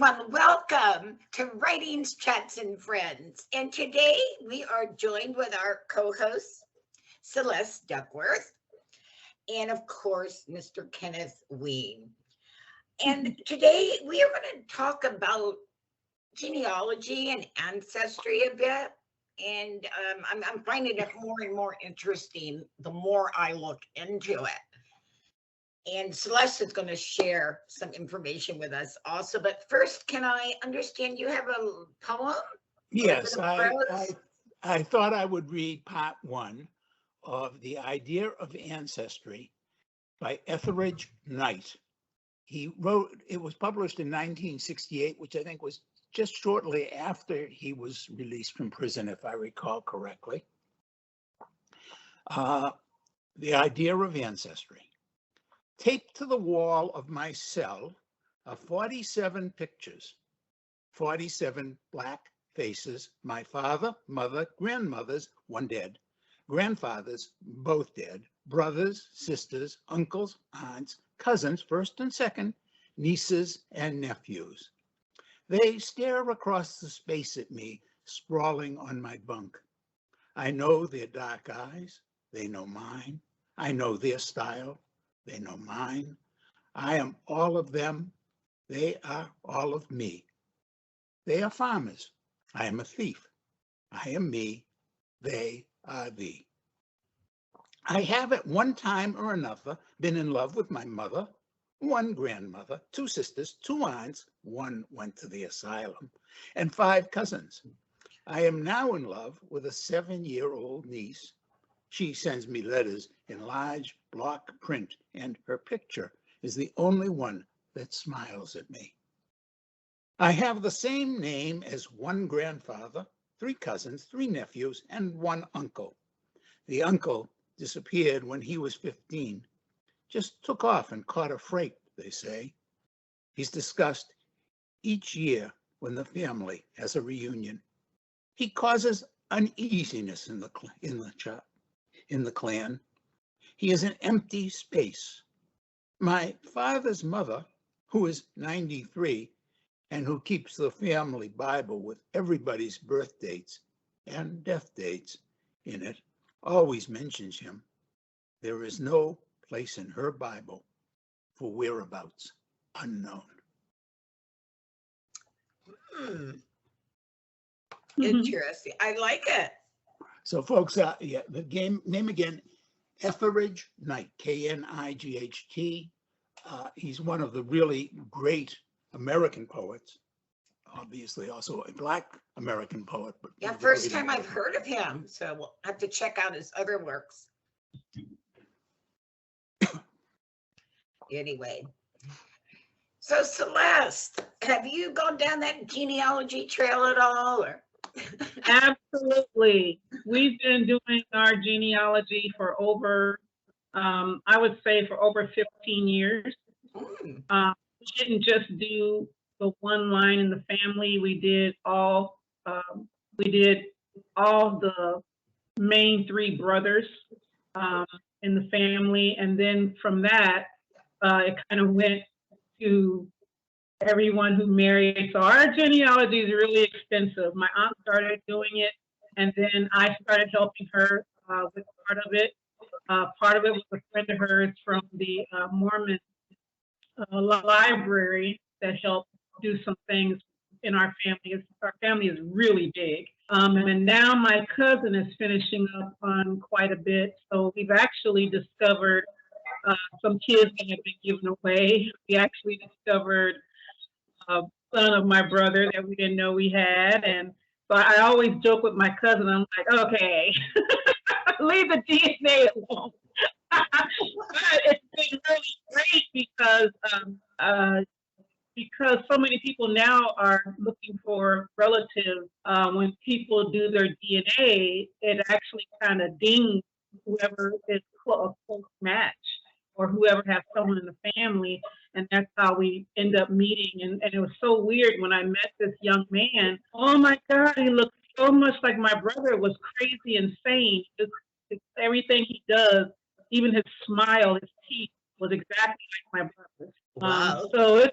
everyone. Welcome to Writings, Chats, and Friends. And today we are joined with our co-host, Celeste Duckworth, and of course, Mr. Kenneth Ween. And today we are going to talk about genealogy and ancestry a bit. And I'm finding it more and more interesting the more I look into it. And Celeste is going to share some information with us also. But first, can I understand you have a poem? Yes, I thought I would read part one of The Idea of Ancestry by Etheridge Knight. He wrote, it was published in 1968, which I think was just shortly after he was released from prison, if I recall correctly. The Idea of Ancestry. Taped to the wall of my cell are 47 pictures, 47 black faces, my father, mother, grandmothers, one dead, grandfathers, both dead, brothers, sisters, uncles, aunts, cousins, first and second, nieces and nephews. They stare across the space at me, sprawling on my bunk. I know their dark eyes, they know mine. I know their style. They know mine. I am all of them. They are all of me. They are farmers. I am a thief. I am me. They are thee. I have at one time or another been in love with my mother, one grandmother, two sisters, two aunts, one went to the asylum, and 5 cousins. I am now in love with a 7-year-old niece. She sends me letters in large block print, and her picture is the only one that smiles at me. I have the same name as one grandfather, 3 cousins, 3 nephews, and 1 uncle. The uncle disappeared when he was 15, just took off and caught a freight, they say. He's discussed each year when the family has a reunion. He causes uneasiness in the clan. He is an empty space. My father's mother, who is 93 and who keeps the family Bible with everybody's birth dates and death dates in it, always mentions him. There is no place in her Bible for whereabouts unknown. Interesting. I like it. So folks, the name again, Etheridge Knight, K-N-I-G-H-T. He's one of the really great American poets, obviously also a Black American poet. But yeah, first time I've heard of him, so we'll have to check out his other works. Anyway, so Celeste, have you gone down that genealogy trail at all? Or? Absolutely. We've been doing our genealogy for over, I would say for over 15 years. We didn't just do the one line in the family. We did all the main 3 brothers in the family. And then from that, it kind of went to everyone who married. So our genealogy is really extensive. My aunt started doing it, and then I started helping her with part of it. Part of it was a friend of hers from the Mormon library that helped do some things in our family. Our family is really big. And now my cousin is finishing up on quite a bit. So we've actually discovered some kids that have been given away. We actually discovered a son of my brother that we didn't know we had. And so I always joke with my cousin, I'm like, okay, leave the DNA alone. But it's been really great because so many people now are looking for relatives. When people do their DNA, it actually kind of dings whoever is a close match or whoever has someone in the family. And that's how we end up meeting. And it was so weird when I met this young man. Oh my God, he looked so much like my brother. It was crazy, insane. It's everything he does, even his smile, his teeth was exactly like my brother's. Wow. So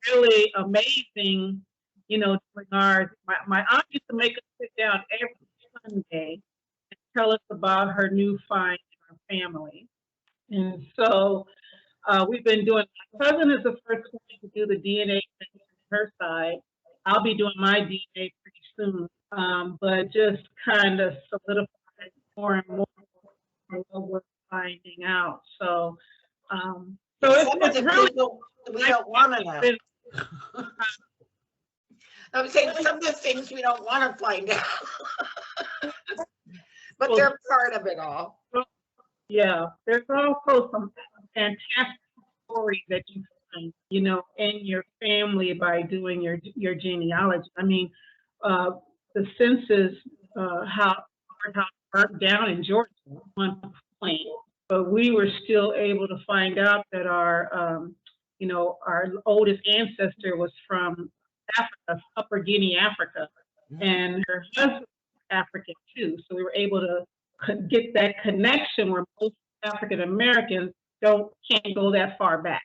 really amazing, doing ours. My aunt used to make us sit down every Sunday and tell us about her new find in our family. And so we've been doing, my cousin is the first one to do the DNA thing on her side. I'll be doing my DNA pretty soon, but just kind of solidifying more and more what we're finding out. So Some of it's the really people we don't want to know. been, I'm saying some of the things we don't want to find out, but they're part of it all. yeah, there's also some fantastic stories that you find, in your family by doing your genealogy. I mean, the census, how our house burnt down in Georgia at one point, but we were still able to find out that our oldest ancestor was from Africa, Upper Guinea, Africa, and her husband was African too. So we were able to get that connection where most African Americans can't go that far back.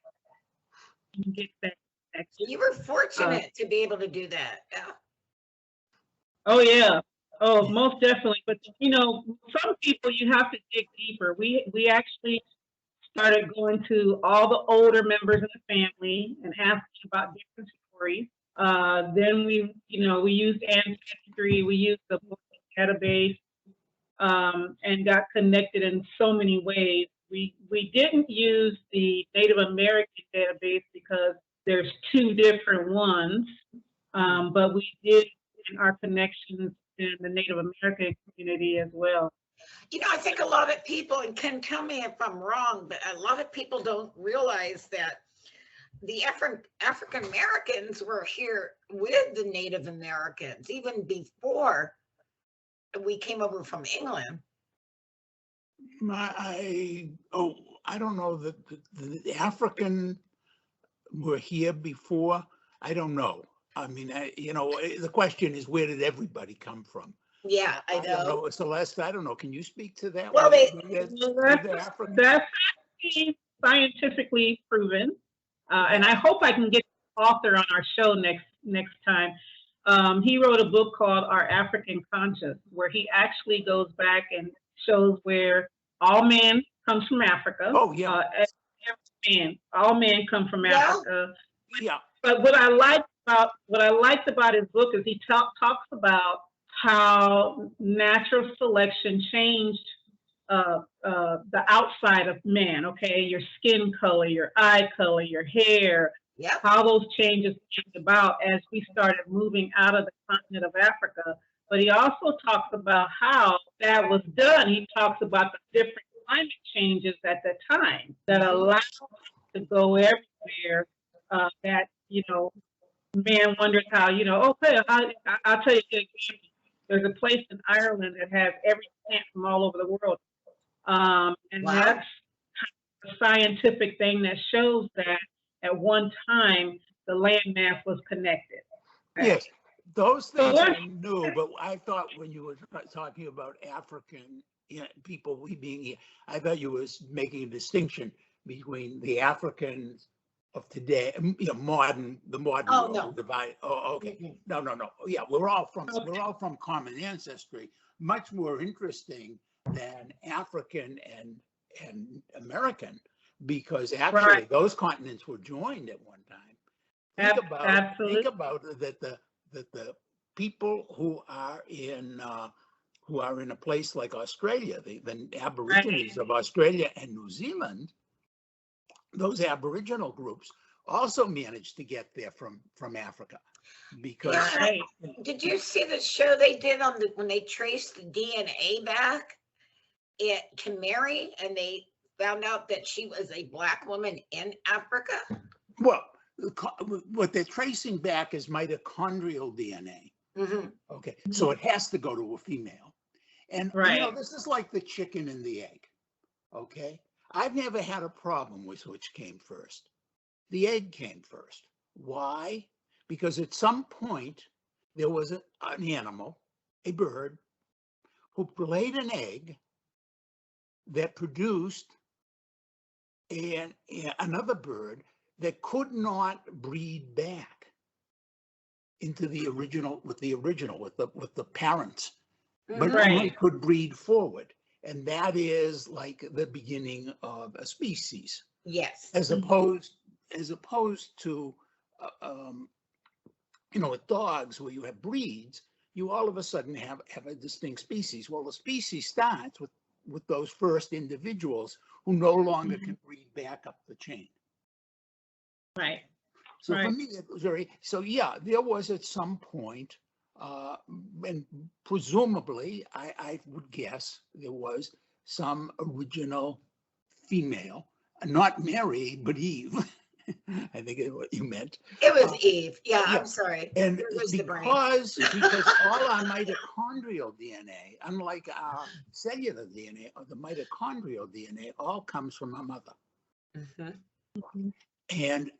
You can get that connection. You were fortunate to be able to do that. Yeah. Oh yeah. Oh, most definitely. But some people you have to dig deeper. We actually started going to all the older members of the family and asking about different stories. Then we used Ancestry, we used the database, and got connected in so many ways. We didn't use the Native American database because there's two different ones, but we did in our connections in the Native American community as well. I think a lot of people, and can tell me if I'm wrong, but a lot of people don't realize that the African Americans were here with the Native Americans even before we came over from England. I don't know that the African were here before. I don't know. I mean, the question is, where did everybody come from? Yeah, I don't know. Celeste, I don't know. Can you speak to that? Well, that's scientifically proven, and I hope I can get the author on our show next time. He wrote a book called Our African Conscious, where he actually goes back and shows where all men comes from Africa. Oh yeah. All men come from Africa. Yeah. But what I liked about his book is he talks about how natural selection changed the outside of man. Okay, your skin color, your eye color, your hair. Yep. How those changes came about as we started moving out of the continent of Africa. But he also talks about how that was done. He talks about the different climate changes at the time that allowed us to go everywhere. That man wonders how. Okay, I'll tell you a good example. There's a place in Ireland that has every plant from all over the world, and Wow. that's a scientific thing that shows that at one time the landmass was connected. Right? Yes, those things I knew, but I thought when you were talking about African people, we being here, I thought you was making a distinction between the Africans of today, the modern world. No. Divide. Oh, okay. Mm-hmm. No. Yeah, we're all from common ancestry. Much more interesting than African and American, because actually those continents were joined at one time. Think about that the people who are in a place like Australia, the Aborigines of Australia and New Zealand, those Aboriginal groups also managed to get there from Africa. Because did you see the show they did when they traced the DNA back to Mary, and they found out that she was a Black woman in Africa? Well, what they're tracing back is mitochondrial DNA. Mm-hmm. Okay, so it has to go to a female. And this is like the chicken and the egg. Okay, I've never had a problem with which came first. The egg came first. Why? Because at some point there was an animal, a bird, who laid an egg that produced another bird that could not breed back into the original with the parents, but Mhm. only Right. could breed forward. And that is like the beginning of a species, Yes. as opposed to with dogs where you have breeds, you all of a sudden have a distinct species. Well, the species starts with those first individuals who no longer can breed back up the chain. Right. So for Right. me, it was yeah, there was at some point, and presumably, I would guess there was some original female, not Mary, but Eve. I think is what you meant. It was Uh, Eve. Yeah, yeah, I'm sorry. and It was the brain. because all our mitochondrial DNA, unlike our cellular DNA or the mitochondrial DNA, all comes from our mother. Mhm. Mhm. And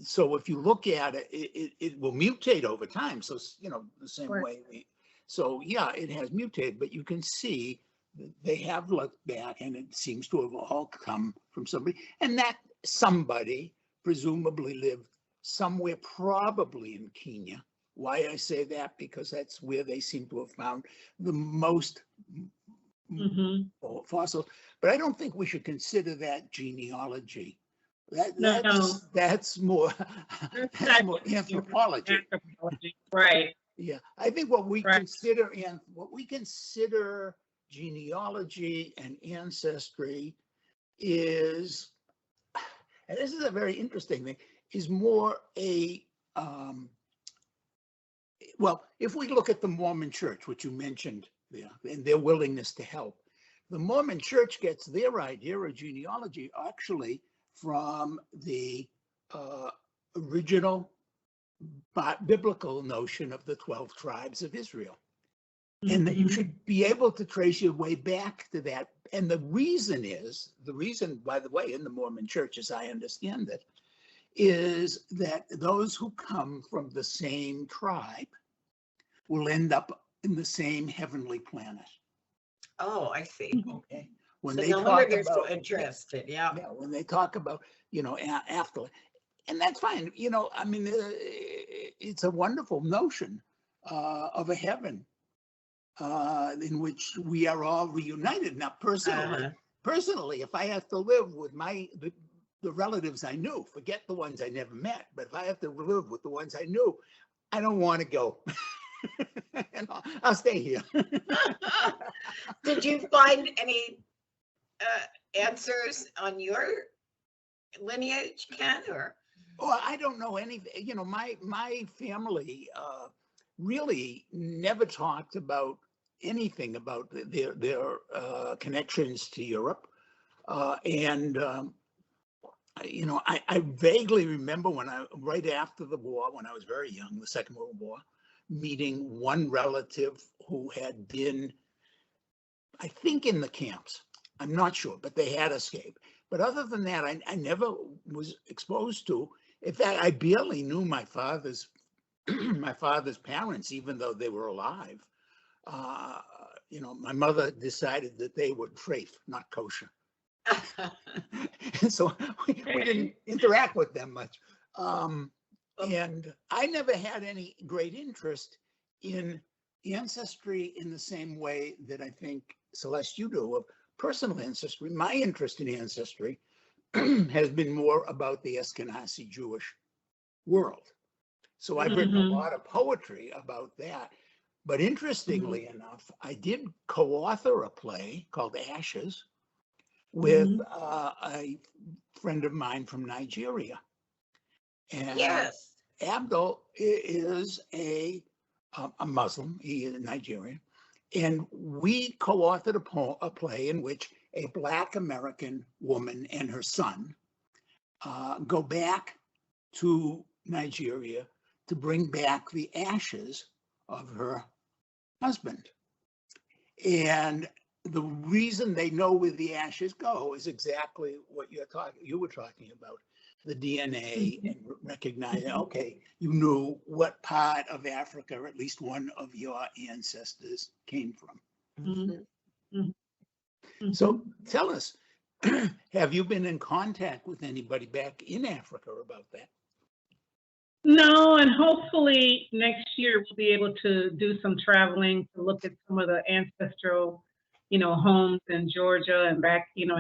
so if you look at it, it will mutate over time. So, the same Right. way. So yeah, it has mutated, but you can see that they have looked back and it seems to have all come from somebody. And that somebody presumably lived somewhere, probably in Kenya. Why I say that? Because that's where they seem to have found the most Mhm. fossils. But I don't think we should consider that genealogy. No, That's more that's that's more actually anthropology. anthropology. Right. Yeah, I think what we Right. consider genealogy and ancestry is, and this is a very interesting thing, is more a well, if we look at the Mormon Church, which you mentioned there, and their willingness to help, the Mormon Church gets their idea of genealogy actually from the original biblical notion of the 12 tribes of Israel. And that you Mhm. should be able to trace your way back to that. And the reason, by the way, in the Mormon Church, as I understand it, is that those who come from the same tribe will end up in the same heavenly planet. Oh, I see. Mhm. Okay. When So they no wonder talk they're so about, interested. Yeah. yeah, when they talk about, afterlife, and that's fine. I mean, it's a wonderful notion of a heaven in which we are all reunited. Now, Uh-huh. personally, if I have to live with the relatives I knew, forget the ones I never met, but if I have to live with the ones I knew, I don't want to go. And I'll stay here. Did you find any answers on your lineage, Ken? Or Well, I don't know anything. My family really never talked about anything about their connections to Europe, and I vaguely remember right after the war, when I was very young, the Second World War, meeting one relative who had been, I think, in the camps. I'm not sure, but they had escaped. But other than that, I never was exposed to. In fact, I barely knew my father's my father's parents, even though they were alive. Uh, my mother decided that they were treif, not kosher. So we didn't interact with them much. And I never had any great interest in ancestry in the same way that I think, Celeste, you do, of personal ancestry. My interest in ancestry has been more about the Ashkenazi Jewish world. So I've written a Mhm. lot of poetry about that. But Mhm. interestingly enough, I did co-author a play called Ashes with Mhm. a friend of mine from Nigeria. And yes. Abdul is a Muslim, he is Nigerian, and we co-authored a play in which a Black American woman and her son go back to Nigeria to bring back the ashes of her husband. And the reason they know where the ashes go is exactly what you were talking about, the DNA Mhm. and recognizing, okay, you knew what part of Africa, or at least one of your ancestors came from. Mhm. Mhm. Mhm. So Mhm. tell us, Have you been in contact with anybody back in Africa about that? No, and hopefully next year we'll be able to do some traveling to look at some of the ancestral, homes in Georgia and back, and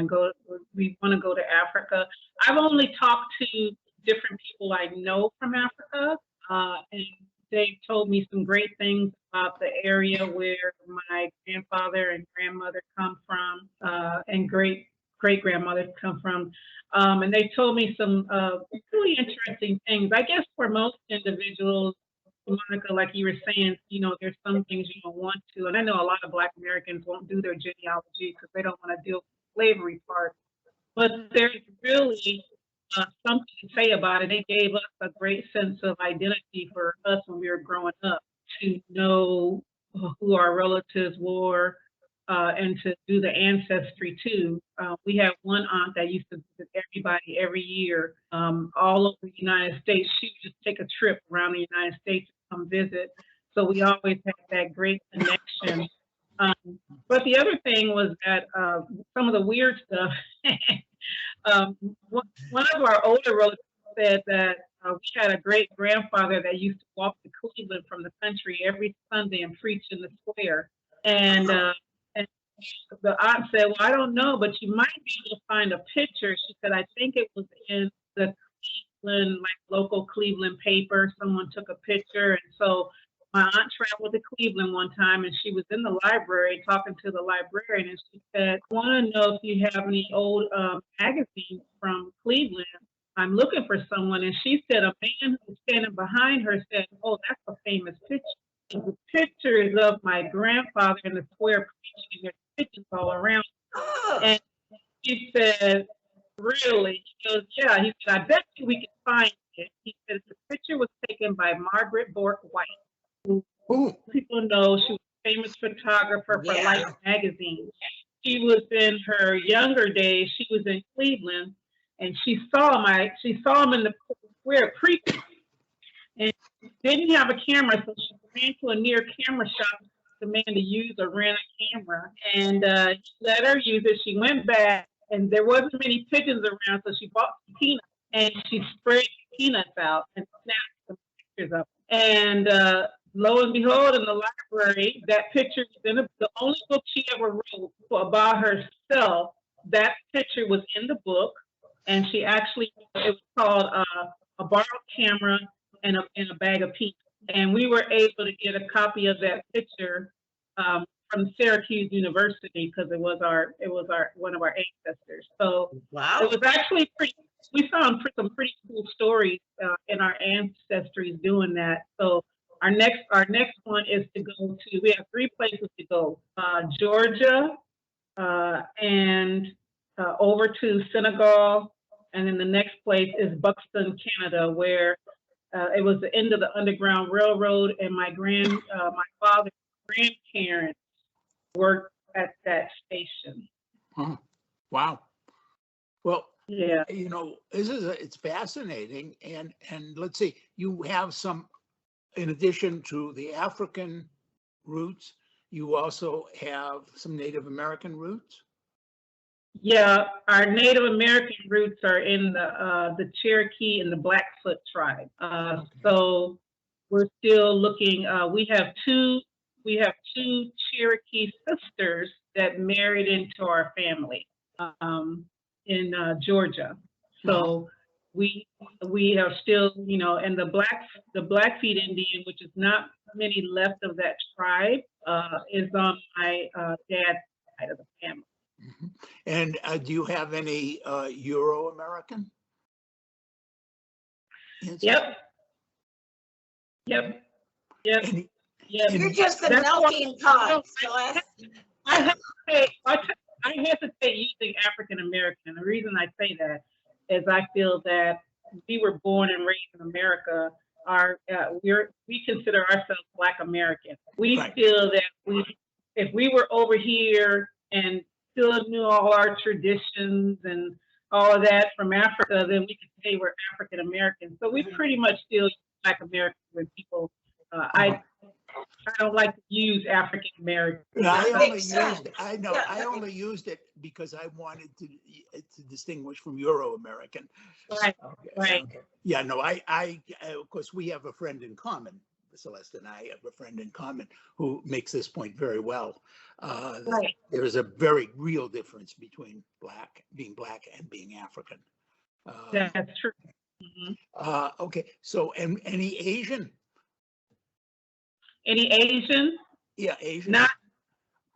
we want to go to Africa. I've only talked to different people I know from Africa, and they've told me some great things about the area where my grandfather and grandmother come from, and great-grandmother come from. And they told me some really interesting things. I guess for most individuals, Monica, like you were saying, there's some things you don't want to. And I know a lot of Black Americans won't do their genealogy because they don't want to deal with the slavery part. But there's really something to say about it. They gave us a great sense of identity for us when we were growing up, to know who our relatives were, and to do the ancestry too. We had one aunt that used to visit everybody every year, all over the United States. She would just take a trip around the United States to come visit. So we always had that great connection. But the other thing was that some of the weird stuff, one of our older relatives said that we had a great grandfather that used to walk to Cleveland from the country every Sunday and preach in the square. And the aunt said, well, I don't know, but you might be able to find a picture. She said, I think it was in the Cleveland, local Cleveland paper. Someone took a picture. And so my aunt traveled to Cleveland one time, and she was in the library talking to the librarian, and she said, I want to know if you have any old magazines from Cleveland. I'm looking for someone. And she said a man who was standing behind her said, oh, that's a famous picture. The pictures of my grandfather in the square preaching, and there's pictures all around. Oh. And he said, really? He goes, yeah. He said, I bet you we can find it. He said, the picture was taken by Margaret Bork White, who people know she was a famous photographer for Life magazine. She was in her younger days, she was in Cleveland, and she saw him in the square preaching. And didn't have a camera, so she ran to a near camera shop, the man to use or rent a camera, and he let her use it. She went back, and there wasn't many pigeons around, so she bought some peanuts, and she sprayed peanuts out and snapped some pictures up. And lo and behold, in the library, that picture was in the only book she ever wrote about herself. That picture was in the book, and she actually, it was called A Borrowed Camera and a Bag of Peanuts. And we were able to get a copy of that picture from Syracuse University because it was one of our ancestors. So wow, it was actually pretty. We found some pretty cool stories in our ancestries doing that. So our next one is to go to. We have 3 places to go: Georgia, and over to Senegal, and then the next place is Buxton, Canada, where it was the end of the Underground Railroad, and my father's grandparents worked at that station. Oh, wow. Well, yeah, it's fascinating, and let's see, you have some, in addition to the African roots, you also have some Native American roots. Yeah, our Native American roots are in the Cherokee and the Blackfoot tribe. Okay. So we're still looking. We have two Cherokee sisters that married into our family in Georgia. So we are still, and the Blackfeet Indian, which is not many left of that tribe, is on my dad's side of the family. Mm-hmm. And do you have any Euro-American? Yep. You're just a melting pot, Celeste. I hesitate using African American. And the reason I say that is I feel that we were born and raised in America. We consider ourselves Black American. We feel that if we were over here and still knew all our traditions and all of that from Africa, then we could say we're African American. So we pretty much still Black American when people. I don't like to use African American. I That only makes used sense. it. I know. Yeah, I that only used it because I wanted to distinguish from Euro-American. Right, Okay. right. Okay. Yeah. No. Of course, we have a friend in common. Celeste and I have a friend in common who makes this point very well. Right. There is a very real difference between being black and being African. That's true. Mhm. Okay. So, and any Asian? Any Asian? Yeah, Asian.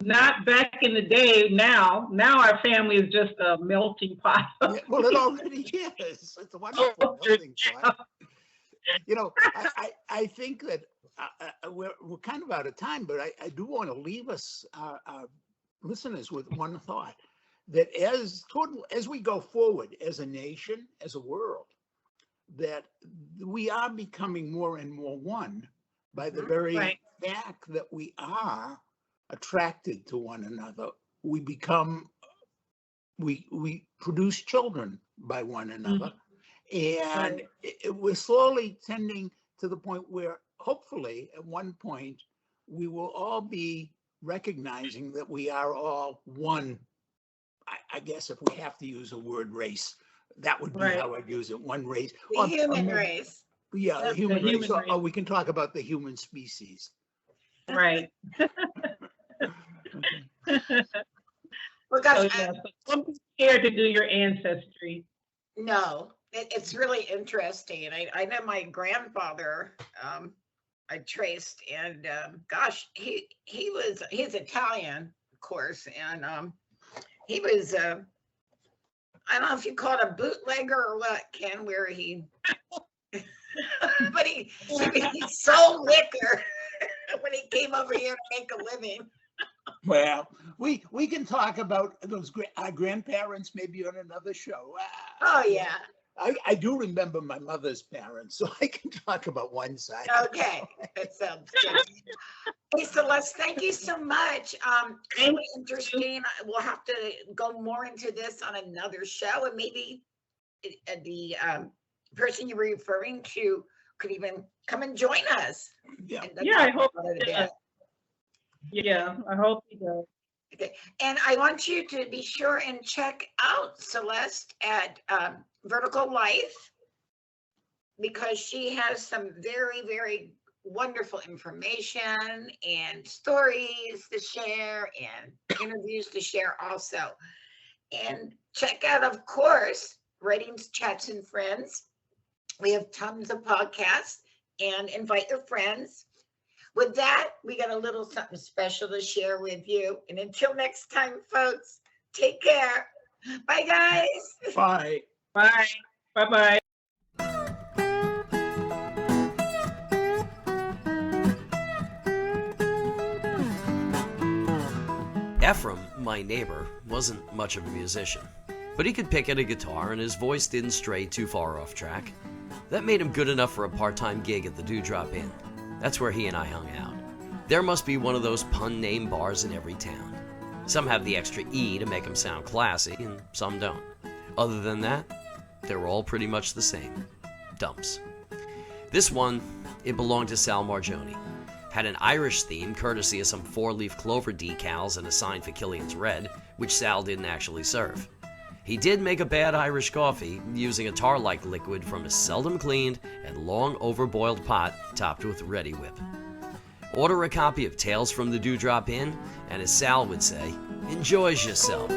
Not back in the day. Now our family is just a melting pot. Yeah, well, it already is. It's a wonderful melting pot. You know, I think that we're kind of out of time, but I do want to leave us, our listeners, with one thought, that as we go forward as a nation, as a world, that we are becoming more and more one by the very Right. fact that we are attracted to one another. We produce children by one another. And we're slowly tending to the point where hopefully at one point we will all be recognizing that we are all one. I guess if we have to use a word, race, that would be Right. how I'd use it. One race. The human race. Yeah, the The human race. human race. Or we can talk about the human species. Right. Okay. Well, gosh, So, yeah, so don't be scared to do your ancestry. no, it's really interesting. I know my grandfather, I traced, and gosh, he's Italian, of course, and he was I don't know if you call it a bootlegger or what, Ken, where he but he sold liquor when he came over here to make a living. Well, we can talk about those our grandparents maybe on another show. Oh yeah. I do remember my mother's parents, so I can talk about one side. Okay, that sounds good. Hey, Celeste, thank you so much. Really interesting. We'll have to go more into this on another show, and maybe the person you were referring to could even come and join us. Yeah. Yeah, I hope about it a he bit. does. Yeah, I hope he does. Okay, and I want you to be sure and check out Celeste at Vertical Life, because she has some very, very wonderful information and stories to share and interviews to share also. And check out, of course, Writings, Chats, and Friends. We have tons of podcasts, and invite your friends. With that, we got a little something special to share with you. And until next time, folks, take care. Bye, guys. Bye. Bye. Bye-bye. Ephraim, my neighbor, wasn't much of a musician, but he could pick at a guitar and his voice didn't stray too far off track. That made him good enough for a part-time gig at the Dewdrop Inn. That's where he and I hung out. There must be one of those pun name bars in every town. Some have the extra E to make them sound classy, and some don't. Other than that, they're all pretty much the same. Dumps. This one, it belonged to Sal Marjoni. Had an Irish theme courtesy of some four-leaf clover decals and a sign for Killian's Red, which Sal didn't actually serve. He did make a bad Irish coffee using a tar-like liquid from a seldom cleaned and long overboiled pot topped with Ready Whip. Order a copy of Tales from the Dewdrop Inn, and as Sal would say, enjoys yourself.